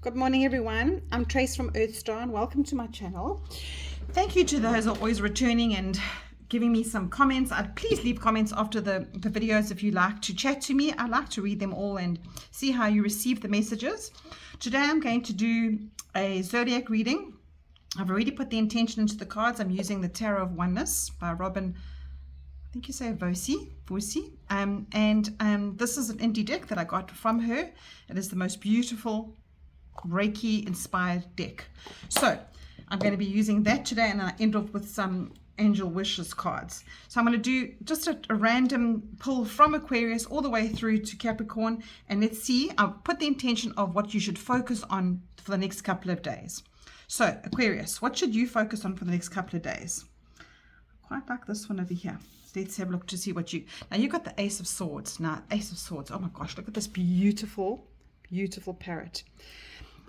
Good morning, everyone. I'm Trace from Earthstar, and welcome to my channel. Thank you to those always returning and giving me some comments. Please leave comments after the videos if you like to chat to me. I like to read them all and see how you receive the messages. Today I'm going to do a zodiac reading. I've already put the intention into the cards. I'm using the Tarot of Oneness by Robin, I think you say Vosi. This is an indie deck that I got from her. It is the most beautiful Reiki inspired deck. So I'm going to be using that today, and I end off with some angel wishes cards. So I'm going to do just a random pull from Aquarius all the way through to Capricorn, and let's see. I'll put the intention of what you should focus on for the next couple of days. So Aquarius, what should you focus on for the next couple of days? Quite like this one over here. Let's have a look to see what you... Now you've got the Ace of Swords. Now, Ace of Swords. Oh my gosh, look at this beautiful, beautiful parrot.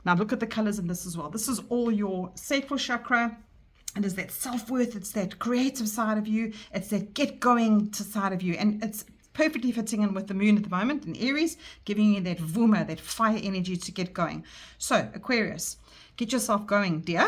Now look at the colors in this as well. This is all your sacral chakra. It is that self-worth. It's that creative side of you. It's that get-going side of you. And it's perfectly fitting in with the moon at the moment in Aries, giving you that vuma, that fire energy to get going. So Aquarius, get yourself going, dear.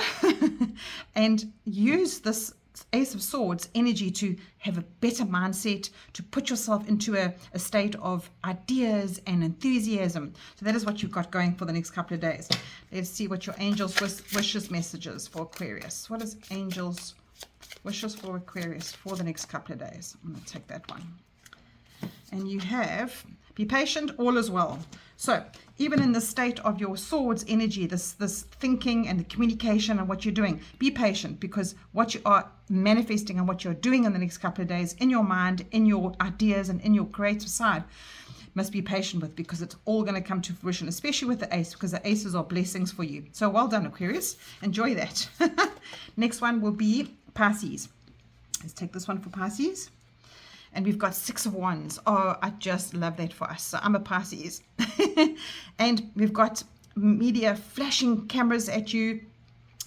And use this Ace of Swords energy to have a better mindset, to put yourself into a state of ideas and enthusiasm. So that is what you've got going for the next couple of days. Let's see what your angels wishes messages for Aquarius. What is angels wishes for Aquarius for the next couple of days? I'm going to take that one. And you have, be patient, all is well. So even in the state of your swords energy, this thinking and the communication and what you're doing, be patient, because what you are manifesting and what you're doing in the next couple of days in your mind, in your ideas and in your creative side, must be patient with, because it's all going to come to fruition, especially with the ace, because the aces are blessings for you. So well done, Aquarius. Enjoy that. Next one will be Pisces. Let's take this one for Pisces. And we've got Six of Wands. Oh, I just love that for us. So I'm a Pisces. And we've got media flashing cameras at you,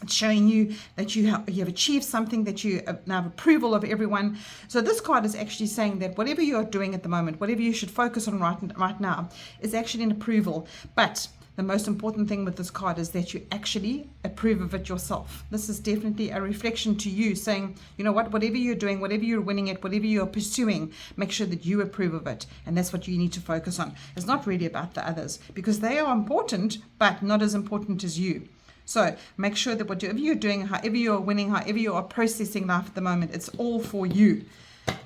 showing you that you have achieved something, that you now have approval of everyone. So this card is actually saying that whatever you're doing at the moment, whatever you should focus on right now, is actually an approval. But the most important thing with this card is that you actually approve of it yourself. This is definitely a reflection to you saying, you know what, whatever you're doing, whatever you're winning at, whatever you're pursuing, make sure that you approve of it. And that's what you need to focus on. It's not really about the others, because they are important, but not as important as you. So make sure that whatever you're doing, however you're winning, however you are processing life at the moment, it's all for you.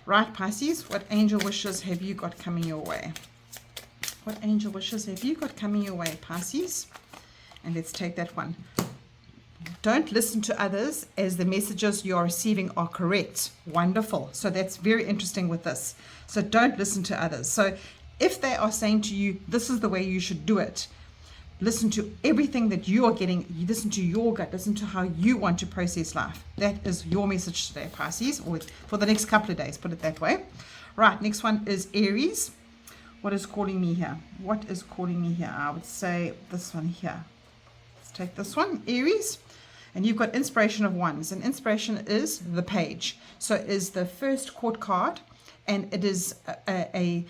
Right, Pisces, what angel wishes have you got coming your way? What angel wishes have you got coming your way, Pisces? And let's take that one. Don't listen to others as the messages you are receiving are correct. Wonderful. So that's very interesting with this. So don't listen to others. So if they are saying to you, this is the way you should do it, listen to everything that you are getting. You listen to your gut. Listen to how you want to process life. That is your message today, Pisces, or for the next couple of days, put it that way. Right, next one is Aries. What is calling me here? What is calling me here? I would say this one here. Let's take this one, Aries. And you've got Inspiration of Wands. And Inspiration is the Page. So it is the first court card. And it is a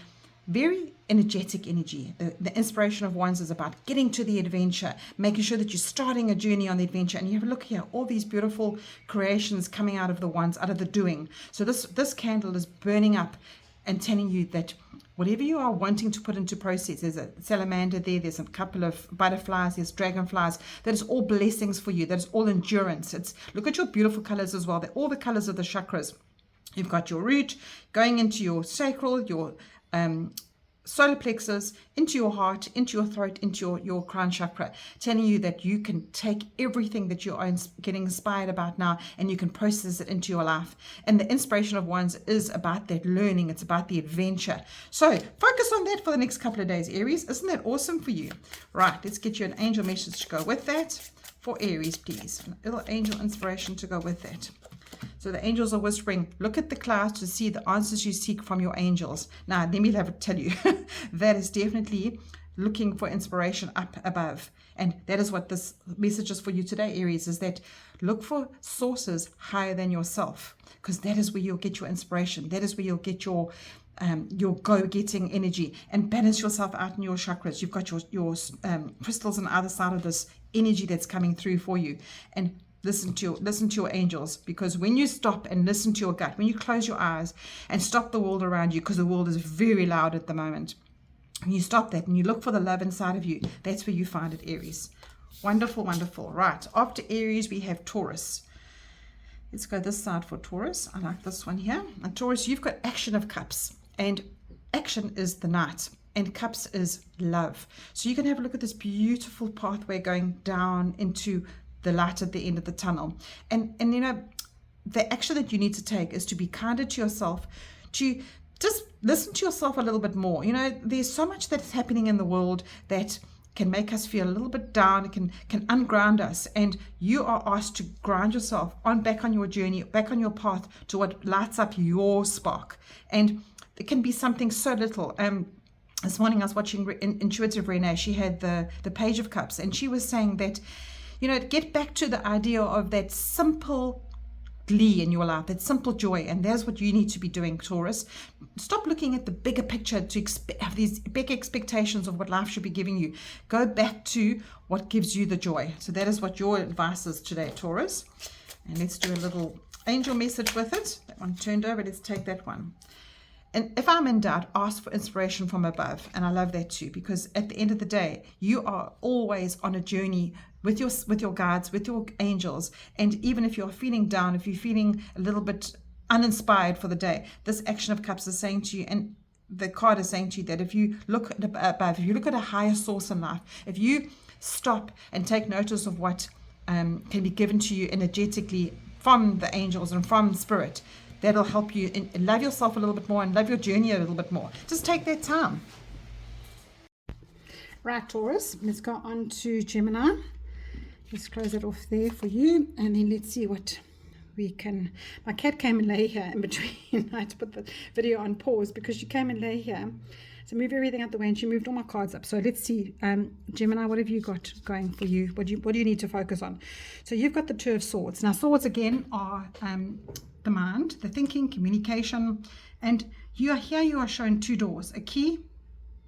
very energetic energy. The Inspiration of Wands is about getting to the adventure, making sure that you're starting a journey on the adventure. And you have a look here, all these beautiful creations coming out of the wands, out of the doing. So this candle is burning up and telling you that whatever you are wanting to put into process, there's a salamander there, there's a couple of butterflies, there's dragonflies, that is all blessings for you, that is all endurance. Look at your beautiful colors as well. They're all the colors of the chakras. You've got your root going into your sacral, your solar plexus, into your heart, into your throat, into your crown chakra, telling you that you can take everything that you are getting inspired about now and you can process it into your life. And the Inspiration of Wands is about that learning. It's about the adventure. So focus on that for the next couple of days, Aries. Isn't that awesome for you? Right, let's get you an angel message to go with that for Aries, please. A little angel inspiration to go with that. So the angels are whispering, look at the clouds to see the answers you seek from your angels. Now, let me tell you, that is definitely looking for inspiration up above. And that is what this message is for you today, Aries, is that look for sources higher than yourself, because that is where you'll get your inspiration. That is where you'll get your your go-getting energy, and balance yourself out in your chakras. You've got your crystals on the other side of this energy that's coming through for you. And listen to your angels, because when you stop and listen to your gut, when you close your eyes and stop the world around you, because the world is very loud at the moment, when you stop that and you look for the love inside of you, that's where you find it, Aries. Wonderful, wonderful. Right, after Aries we have Taurus. Let's go this side for Taurus. I like this one here. And Taurus, you've got Action of Cups, and action is the Knight, and Cups is love. So you can have a look at this beautiful pathway going down into the light at the end of the tunnel. And you know, the action that you need to take is to be kinder to yourself, to just listen to yourself a little bit more. You know, there's so much that's happening in the world that can make us feel a little bit down, can unground us, and you are asked to ground yourself back on your journey, back on your path to what lights up your spark. And it can be something so little. This morning I was watching Intuitive Renee. She had the Page of Cups, and she was saying that, you know, get back to the idea of that simple glee in your life, that simple joy. And that's what you need to be doing, Taurus. Stop looking at the bigger picture to have these big expectations of what life should be giving you. Go back to what gives you the joy. So that is what your advice is today, Taurus. And let's do a little angel message with it. That one turned over. Let's take that one. And if I'm in doubt, ask for inspiration from above. And I love that too, because at the end of the day, you are always on a journey with your guides, with your angels. And even if you're feeling down, if you're feeling a little bit uninspired for the day, this Action of Cups is saying to you, and the card is saying to you, that if you look at above, if you look at a higher source in life, if you stop and take notice of what can be given to you energetically from the angels and from spirit, that'll help you love yourself a little bit more and love your journey a little bit more. Just take that time. Right, Taurus, let's go on to Gemini. Let's close it off there for you, and then let's see what we can. My cat came and lay here in between. I had to put the video on pause because she came and lay here. So move everything out the way, and she moved all my cards up. So let's see, Gemini, what have you got going for you? What do you need to focus on? So you've got the Two of Swords. Now, swords again are the mind, the thinking, communication, and you are shown two doors, a key.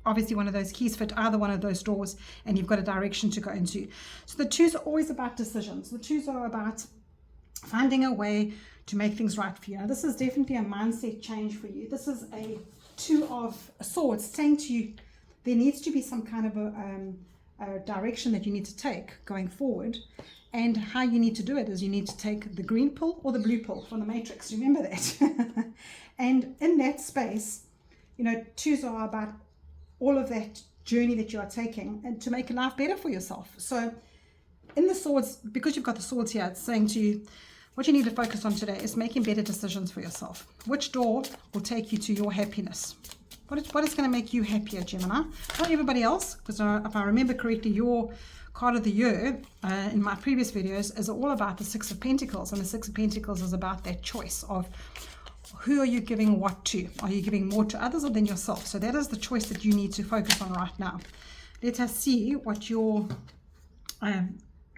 Obviously, one of those keys fit either one of those doors, and you've got a direction to go into. So the twos are always about decisions. The twos are about finding a way to make things right for you. Now, this is definitely a mindset change for you. This is a Two of Swords saying to you, there needs to be some kind of a direction that you need to take going forward. And how you need to do it is you need to take the green pill or the blue pill from the Matrix. Remember that. And in that space, you know, twos are about all of that journey that you are taking and to make life better for yourself. So in the swords, because you've got the swords here, it's saying to you, what you need to focus on today is making better decisions for yourself. Which door will take you to your happiness? What is going to make you happier, Gemini? Not everybody else, because if I remember correctly, your card of the year in my previous videos is all about the Six of Pentacles, and the Six of Pentacles is about that choice of who are you giving what to? Are you giving more to others or than yourself? So that is the choice that you need to focus on right now. Let us see what your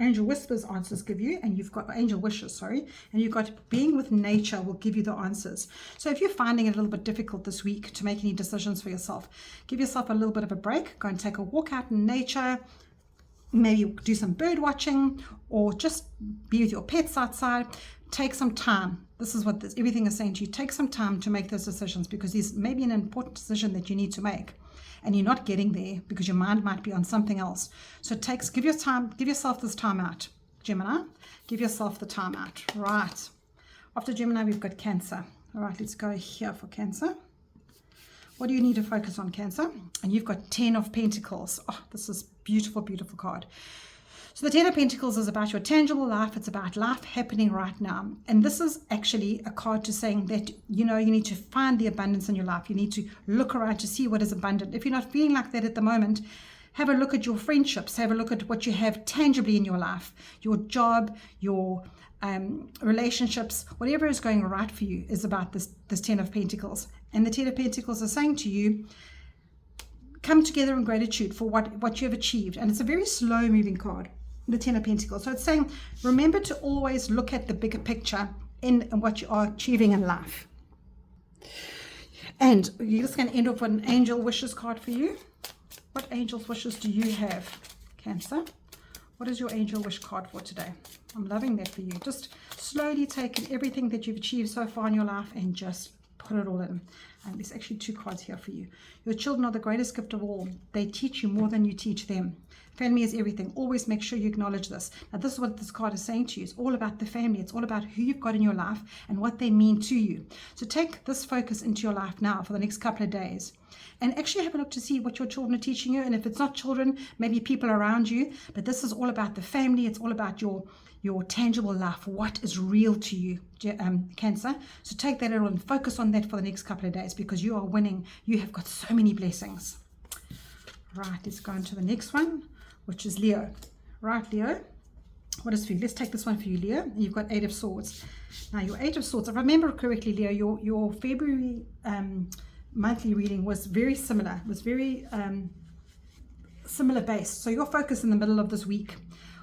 angel whispers answers give you, and you've got angel wishes, sorry, and you've got being with nature will give you the answers. So if you're finding it a little bit difficult this week to make any decisions for yourself, give yourself a little bit of a break. Go and take a walk out in nature. Maybe do some bird watching, or just be with your pets outside. Take some time. This is what everything is saying to you. Take some time to make those decisions, because there's maybe an important decision that you need to make, and you're not getting there because your mind might be on something else. So give yourself this time out, Gemini. Give yourself the time out. Right. After Gemini, we've got Cancer. All right, let's go here for Cancer. What do you need to focus on, Cancer? And you've got 10 of Pentacles. Oh, this is beautiful, beautiful card. So the 10 of Pentacles is about your tangible life. It's about life happening right now. And this is actually a card to saying that, you know, you need to find the abundance in your life. You need to look around to see what is abundant. If you're not feeling like that at the moment, have a look at your friendships. Have a look at what you have tangibly in your life. Your job, your relationships, whatever is going right for you is about this 10 of Pentacles. And the 10 of Pentacles are saying to you, come together in gratitude for what you have achieved. And it's a very slow moving card, the 10 of Pentacles. So it's saying, remember to always look at the bigger picture in what you are achieving in life. And you're just going to end off with an angel wishes card for you. What angel's wishes do you have, Cancer? What is your angel wish card for today? I'm loving that for you. Just slowly take everything that you've achieved so far in your life and just put it all in. And there's actually 2 cards here for you. Your children are the greatest gift of all. They teach you more than you teach them. Family is everything. Always make sure you acknowledge this. Now, this is what this card is saying to you. It's all about the family. It's all about who you've got in your life and what they mean to you. So take this focus into your life now for the next couple of days. And actually have a look to see what your children are teaching you. And if it's not children, maybe people around you. But this is all about the family. It's all about your tangible life. What is real to you, Cancer? So take that and focus on that for the next couple of days, because you are winning. You have got so many blessings. Right, let's go on to the next one, which is Leo. Right, Leo, what is for you? Let's take this one for you, Leo. You've got 8 of Swords. Now, your 8 of Swords, if I remember correctly, Leo, your February monthly reading was very similar. It was very similar based. So your focus in the middle of this week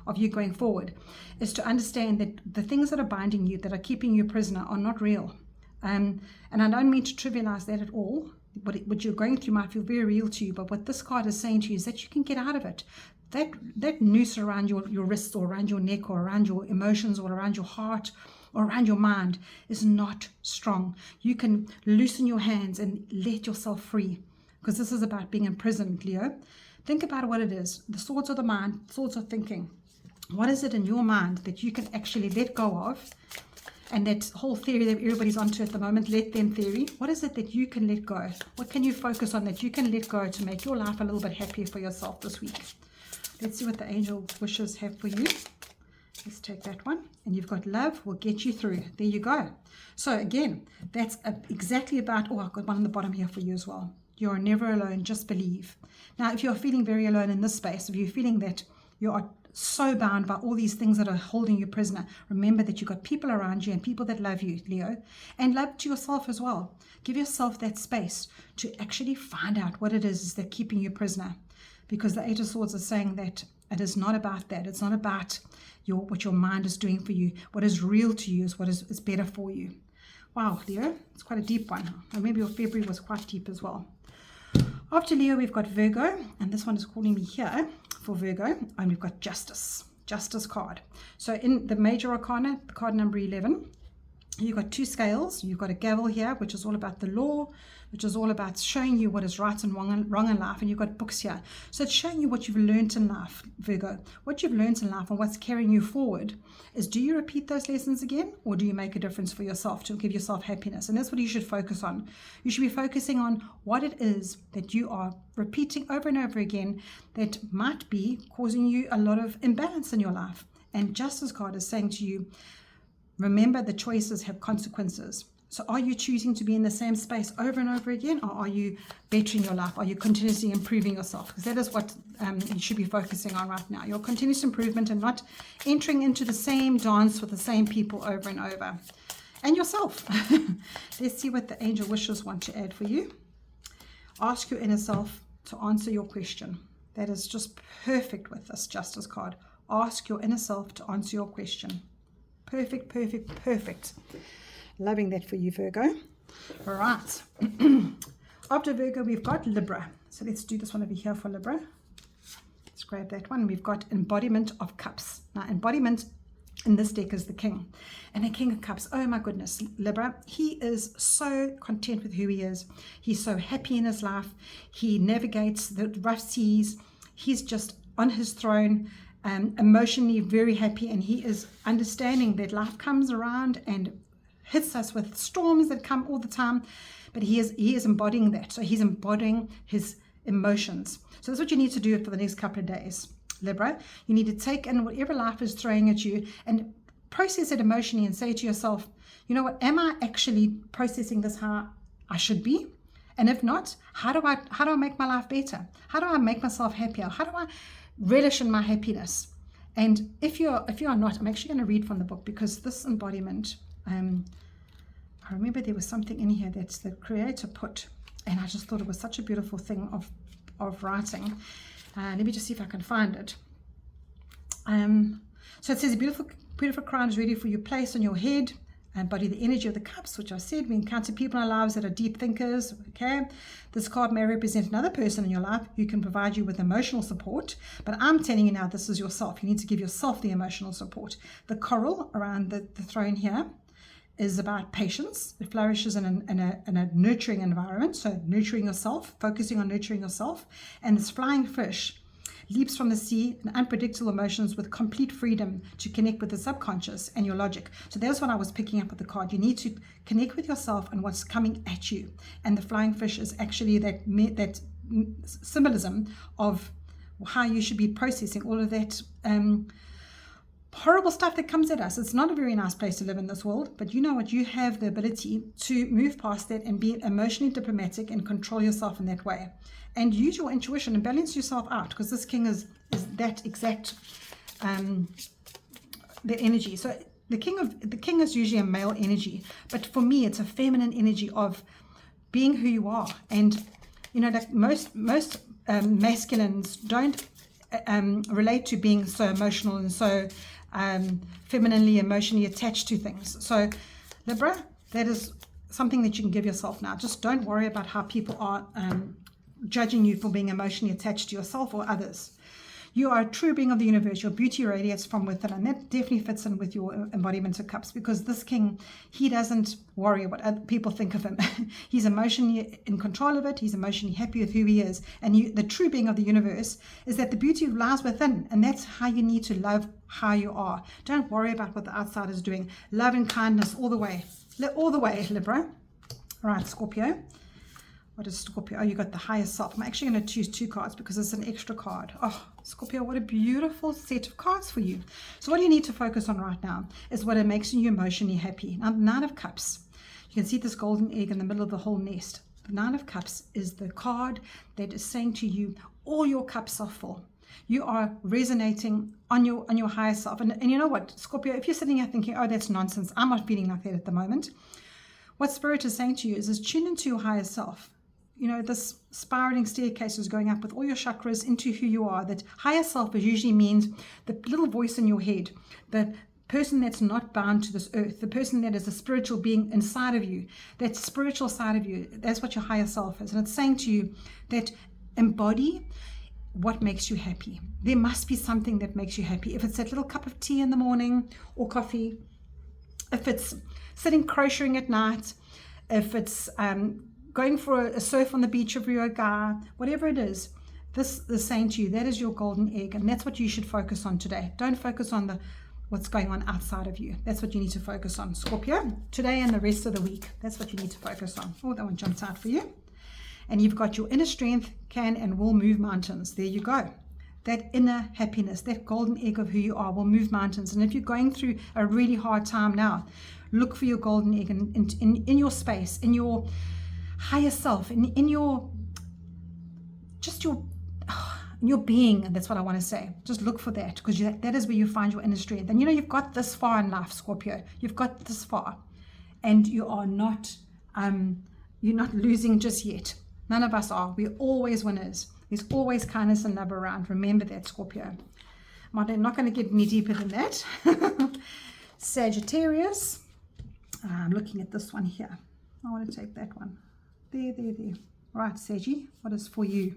of you going forward is to understand that the things that are binding you, that are keeping you a prisoner, are not real. And I don't mean to trivialize that at all. What you're going through might feel very real to you, but what this card is saying to you is that you can get out of it. That noose around your wrists or around your neck or around your emotions or around your heart or around your mind is not strong. You can loosen your hands and let yourself free, because this is about being imprisoned, Leo. Think about what it is. The swords of the mind, swords of thinking. What is it in your mind that you can actually let go of? And that whole theory that everybody's onto at the moment, let them theory. What is it that you can let go? What can you focus on that you can let go to make your life a little bit happier for yourself this week? Let's see what the angel wishes have for you. Let's take that one. And you've got love will get you through. There you go. So again, that's exactly about, I've got one on the bottom here for you as well. You're never alone, just believe. Now, if you're feeling very alone in this space, if you're feeling that you are so bound by all these things that are holding you prisoner, remember that you've got people around you and people that love you, Leo, and love to yourself as well. Give yourself that space to actually find out what it is that's keeping you prisoner, because the 8 of Swords is saying that it is not about that. It's not about what your mind is doing for you. What is real to you is what is better for you. Wow, Leo, it's quite a deep one. Or maybe your February was quite deep as well. After Leo, we've got Virgo, and this one is calling me here for Virgo, and we've got Justice card. So in the major arcana, card number 11, you've got 2 scales. You've got a gavel here, which is all about the law, which is all about showing you what is right and wrong in life. And you've got books here. So it's showing you what you've learned in life, Virgo. What you've learned in life and what's carrying you forward is, do you repeat those lessons again, or do you make a difference for yourself to give yourself happiness? And that's what you should focus on. You should be focusing on what it is that you are repeating over and over again that might be causing you a lot of imbalance in your life. And Justice card is saying to you, remember, the choices have consequences. So are you choosing to be in the same space over and over again, or are you bettering your life? Are you continuously improving yourself? Because that is what you should be focusing on right now. Your continuous improvement and not entering into the same dance with the same people over and over. And yourself. Let's see what the angel wishes want to add for you. Ask your inner self to answer your question. That is just perfect with this Justice card. Ask your inner self to answer your question. Perfect, perfect, perfect. Loving that for you, Virgo. All right. After Virgo, we've got Libra. So let's do this one over here for Libra. Let's grab that one. We've got Embodiment of Cups. Now, embodiment in this deck is the King. And the King of Cups, oh my goodness, Libra, he is so content with who he is. He's so happy in his life. He navigates the rough seas. He's just on his throne, emotionally very happy, and he is understanding that life comes around and hits us with storms that come all the time, but he is embodying that. So he's embodying his emotions. So that's what you need to do for the next couple of days, Libra. You need to take in whatever life is throwing at you and process it emotionally and say to yourself, you know what, am I actually processing this how I should be? And if not, how do I make my life better? How do I make myself happier? How do I relish in my happiness? And if you are not, I'm actually going to read from the book, because this embodiment, I remember there was something in here that the creator put, and I just thought it was such a beautiful thing of writing. Let me just see if I can find it. So it says, a beautiful crown is ready for your place on your head. embody the energy of the cups, which I said, we encounter people in our lives that are deep thinkers. Okay, this card may represent another person in your life who can provide you with emotional support, but I'm telling you now, this is yourself. You need to give yourself the emotional support. The coral around the throne here is about patience. It flourishes in a nurturing environment, so nurturing yourself, focusing on nurturing yourself. And this flying fish leaps from the sea in unpredictable emotions with complete freedom to connect with the subconscious and your logic. So that's what I was picking up with the card. You need to connect with yourself and what's coming at you. And the flying fish is actually that symbolism of how you should be processing all of that horrible stuff that comes at us. It's not a very nice place to live in this world, but you know what? You have the ability to move past that and be emotionally diplomatic and control yourself in that way. And use your intuition and balance yourself out, because this king is that exact the energy. So the king is usually a male energy, but for me it's a feminine energy of being who you are. And you know, like most masculines don't relate to being so emotional and so femininely, emotionally attached to things. So Libra, that is something that you can give yourself now. Just don't worry about how people are judging you for being emotionally attached to yourself or others. You are a true being of the universe. Your beauty radiates from within, and that definitely fits in with your embodiment of cups, because this king, he doesn't worry what other people think of him. He's emotionally in control of it. He's emotionally happy with who he is. And the true being of the universe is that the beauty lies within, and that's how you need to love how you are. Don't worry about what the outside is doing. Love and kindness all the way. All the way, Libra. All right, Scorpio. What is Scorpio? Oh, you got the higher self. I'm actually going to choose 2 cards because it's an extra card. Oh, Scorpio, what a beautiful set of cards for you. So what you need to focus on right now is what makes you emotionally happy. Now, the 9 of Cups. You can see this golden egg in the middle of the whole nest. The 9 of Cups is the card that is saying to you, all your cups are full. You are resonating on your higher self. And you know what, Scorpio, if you're sitting here thinking, oh, that's nonsense, I'm not feeling like that at the moment. What Spirit is saying to you is tune into your higher self. You know, this spiraling staircase is going up with all your chakras into who you are. That higher self usually means the little voice in your head, the person that's not bound to this earth, the person that is a spiritual being inside of you, that spiritual side of you. That's what your higher self is. And it's saying to you that embody what makes you happy. There must be something that makes you happy. If it's that little cup of tea in the morning or coffee, if it's sitting crocheting at night, if it's going for a surf on the beach of Rio Ga, whatever it is, this is saying to you, that is your golden egg, and that's what you should focus on today. Don't focus on what's going on outside of you. That's what you need to focus on, Scorpio, today and the rest of the week. That's what you need to focus on. Oh, that one jumps out for you. And you've got your inner strength, can and will move mountains. There you go. That inner happiness, that golden egg of who you are will move mountains. And if you're going through a really hard time now, look for your golden egg in your space, in your higher self, in your being. And that's what I want to say. Just look for that, because that is where you find your inner strength. And you know, you've got this far in life, Scorpio. You've got this far, and you are not you're not losing just yet. None of us are. We're always winners. There's always kindness and love around. Remember that, Scorpio. I'm not going to get any deeper than that. Sagittarius. I'm looking at this one here. I want to take that one. There. Right, Saggy, what is for you?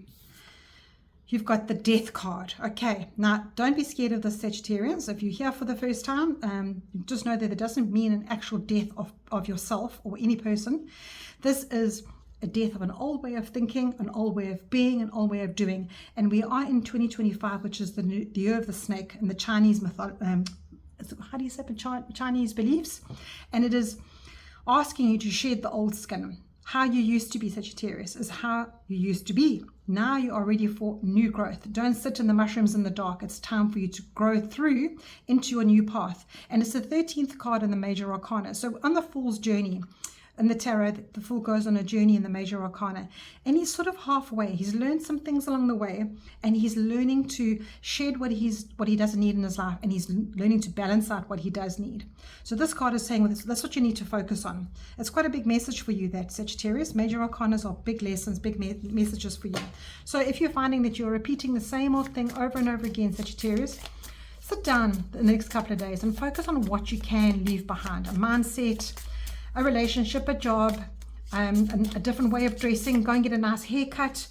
You've got the Death card. Okay, now don't be scared of the Sagittarians. If you're here for the first time, just know that it doesn't mean an actual death of yourself or any person. This is a death of an old way of thinking, an old way of being, an old way of doing. And we are in 2025, which is the year of the snake in the Chinese how do you say Chinese beliefs? And it is asking you to shed the old skin. How you used to be, Sagittarius, is how you used to be. Now you are ready for new growth. Don't sit in the mushrooms in the dark. It's time for you to grow through into your new path. And it's the 13th card in the Major Arcana. So on the Fool's journey in the tarot, the Fool goes on a journey in the Major Arcana. And he's sort of halfway. He's learned some things along the way, and he's learning to shed what he doesn't need in his life, and he's learning to balance out what he does need. So this card is saying that's what you need to focus on. It's quite a big message for you, that Sagittarius. Major Arcanas are big lessons, big messages for you. So if you're finding that you're repeating the same old thing over and over again, Sagittarius, sit down the next couple of days and focus on what you can leave behind. A mindset, a relationship, a job, a different way of dressing, go and get a nice haircut,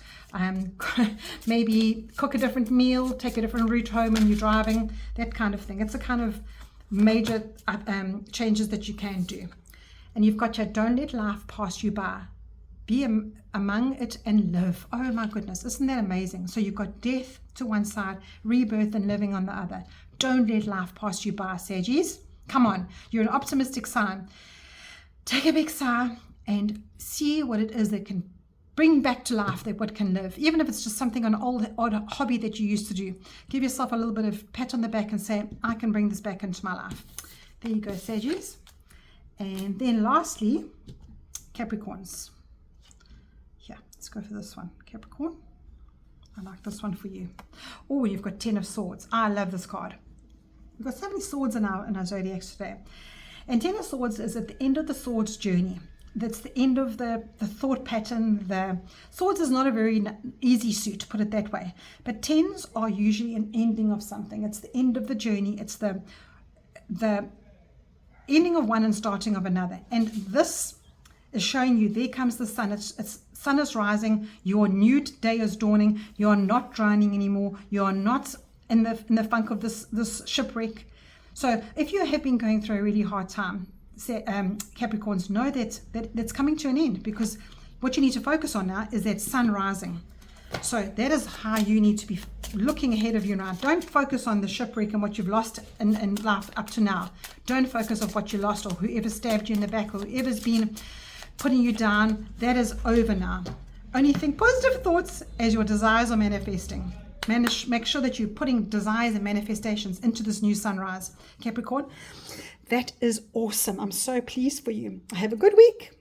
maybe cook a different meal, take a different route home when you're driving, that kind of thing. It's a kind of major changes that you can do. And you've got your don't let life pass you by. Be among it and live. Oh my goodness, isn't that amazing? So you've got death to one side, rebirth and living on the other. Don't let life pass you by, Saggies. Come on, you're an optimistic sign. Take a big sigh and see what it is that can bring back to life, that what can live. Even if it's just something, an old hobby that you used to do. Give yourself a little bit of pat on the back and say, I can bring this back into my life. There you go, Saggies. And then lastly, Capricorns. Here, let's go for this one. Capricorn. I like this one for you. Oh, you've got 10 of Swords. I love this card. We've got so many swords in our zodiacs today. And 10 of Swords is at the end of the Swords journey. That's the end of the thought pattern. The Swords is not a very easy suit, to put it that way. But 10s are usually an ending of something. It's the end of the journey. It's the ending of one and starting of another. And this is showing you, there comes the sun. It's sun is rising. Your new day is dawning. You are not drowning anymore. You are not in the funk of this shipwreck. So if you have been going through a really hard time, Capricorns, know that that's coming to an end, because what you need to focus on now is that sun rising. So that is how you need to be looking ahead of you now. Don't focus on the shipwreck and what you've lost in life up to now. Don't focus on what you lost, or whoever stabbed you in the back, or whoever's been putting you down. That is over now. Only think positive thoughts as your desires are manifesting. Make sure that you're putting desires and manifestations into this new sunrise, Capricorn. That is awesome. I'm so pleased for you. Have a good week.